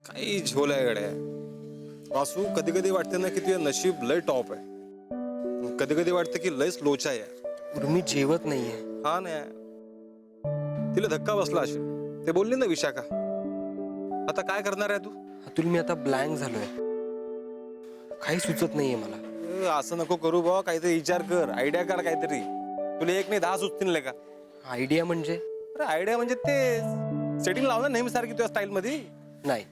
काही झोल आहे गड्या. वासू कधी कधी वाटते ना की तुझं नशीब लय टॉप आहे, कधी कधी वाटतं की लयच लोचा आहे. उर्मी जेवत नाहीये. हा ना, तिला धक्का बसला असेल. ते बोलली ना विशाखा. आता काय करणार आहे तू? अतुल मी आता ब्लँक झालोय, काही सुचत नाहीये मला. असं नको करू बा, काहीतरी विचार कर, आयडिया कर काहीतरी. तुला एक नाही 10 सुचतील का? आयडिया म्हणजे? अरे आयडिया म्हणजे ते सेटिंग लावलं नेहमी सारखी तुझ्या स्टाईल मध्ये. नाही,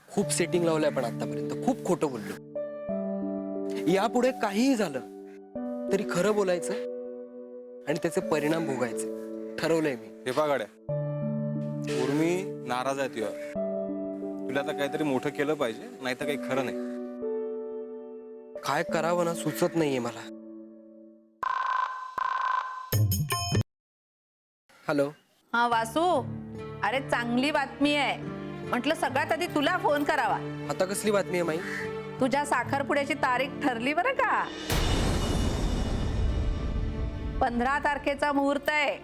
खूप सेटिंग लावलंय पण आतापर्यंत खूप खोटं बोललो. यापुढे काहीही झालं तरी खरं बोलायचं आणि त्याचे परिणाम भोगायचे ठरवलंय मी. हे पहा गाड्या, उर्मी नाराज आहे तुझ्यावर. तुला आता काहीतरी मोठं केलं पाहिजे, नाही तर काही खरं नाही. काय करावं ना सुचत नाहीये मला. हॅलो. हा वासू, अरे चांगली बातमी आहे. म्हटलं सगळ्यात आधी तुला फोन करावा. आता कसली बातमी आहे माई? तुझ्या साखरपुड्याची तारीख ठरली बरं का. 15 तारखेचा मुहूर्त आहे.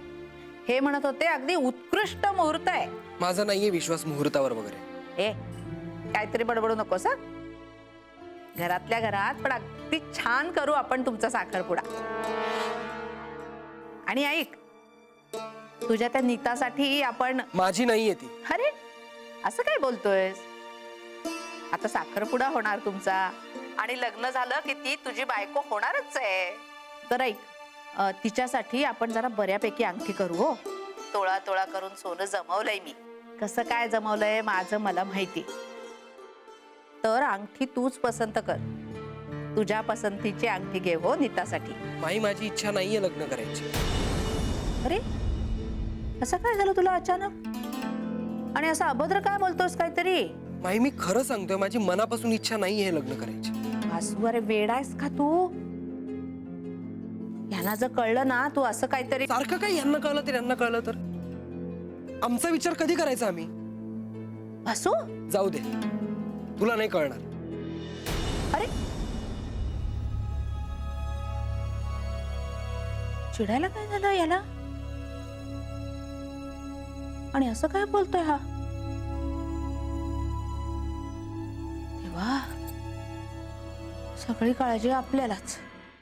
हे म्हणत होते अगदी उत्कृष्ट मुहूर्त आहे. माझा नाहीये विश्वास मुहूर्तावर वगैरे. ए काहीतरी बडबडू नकोस. घरातल्या घरात पण अगदी छान करू आपण तुमचा साखरपुडा. आणि ऐक, तुझ्या त्या नीतासाठी आपण. माझी नाहीये ती. अरे असं काय बोलतोयस? आता साखरपुडा होणार तुमचा आणि लग्न झालं की ती तुझी बायको होणारच आहे. तर ऐक, तिच्यासाठी आपण जरा बऱ्यापैकी अंगठी करू. हो, तोळा तोळा करून सोनं जमवलंय मी. कसं काय जमवलंय माझं मला माहिती. तर अंगठी तूच पसंत कर. तुझ्या पसंतीची अंगठी घे हो नीतासाठी. माई माझी इच्छा नाहीये लग्न करायची. अरे असं काय झालं तुला अचानक? आणि असं अभद्र काय बोलतोस काहीतरी? माई मी खरं सांगतोय, माझी मनापासून इच्छा नाहीये हे लग्न करायची. वासू, अरे वेडायस का तू? यांना जर कळलं ना तू असं काहीतरी. सारखं काय यांना कळलं तर यांना कळलं तर? आमचा विचार कधी करायचा आम्ही? वासू जाऊ दे, तुला नाही कळणार. अरे चिडायला काय झालं याला? आणि असं काय बोलतोय हा? तेव्हा सगळी काळजी आपल्यालाच.